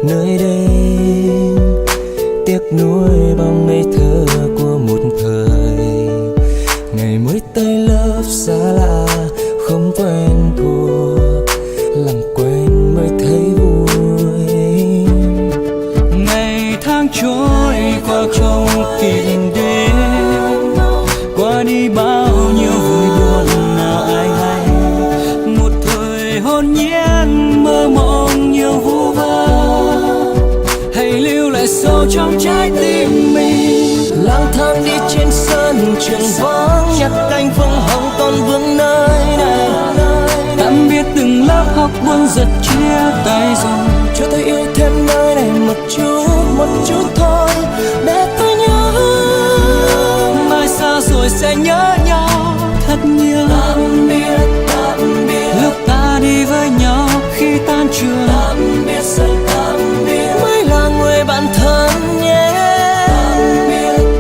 nơi đây, tiếc nuối bao ngây thơ của một thời. Ngày mới tới lớp xa lạ không quen thuộc, làm quen mới thấy vui. Ngày tháng trôi qua không kịp đến, qua đi bao nhiêu vui buồn nào ai hay. Một thời hồn nhiên mơ mộng nhiều vu vơ, hãy lưu lại sâu trong trái tim mình. Lang thang đi trên sân trường vắng, nhặt cánh phương hồng còn vương nơi này. Tạm biệt từng lớp học buồn giật chia tay rồi, cho tôi yêu thêm nơi này một chút thôi để tôi nhớ. Mai xa rồi sẽ nhớ nhau thật nhiều. Tạm biệt lúc ta đi với nhau khi tan trường. Tạm biệt rồi tạm biệt, mới là người bạn thân nhé.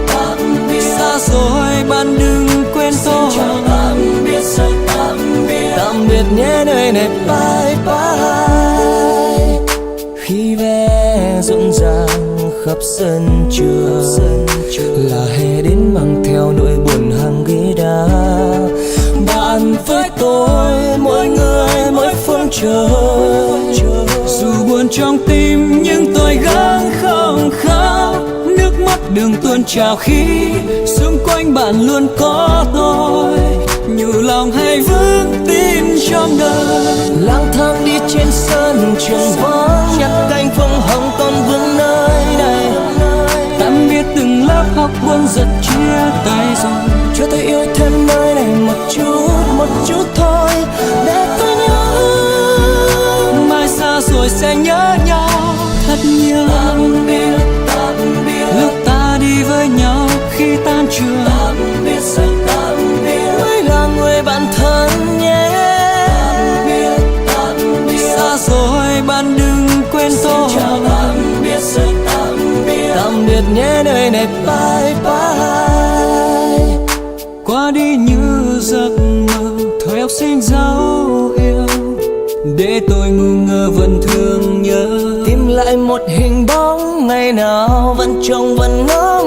Tạm biệt xa rồi bạn đừng quên tôi. Tạm biệt rồi tạm biệt nhé nơi này bye bye. Khi vé rộn ràng khắp sân trường, là hè đến mang theo nỗi buồn hàng ghế đá. Bạn với tôi mỗi người mỗi phương trời, dù buồn trong tim nhưng tôi gắng không khóc. Nước mắt đường tuôn trào khi xung quanh bạn luôn có tôi, nhủ lòng hay vững tin trong đời. Lang thang đi trên sân trường vắng, nhặt cánh phương hồng còn vương nơi này. Tạm biệt từng lớp học buồn giật chia tay rồi, cho tôi yêu thêm nơi này một chút thôi để tôi nhớ. Mai xa rồi sẽ nhớ nhau thật nhiều. Tạm biệt lúc ta đi với nhau khi tan trường. Tạm biệt rồi tạm biệt, mới là người bạn thân nhé. Tạm biệt xa rồi bạn đừng quên tôi. Tạm biệt rồi tạm biệt nhé nơi này bye bye. Qua đi như giấc mơ thời học sinh dấu yêu, để tôi ngu ngơ vẫn thương nhớ. Tìm lại một hình bóng ngày nào vẫn trông vẫn ngỡ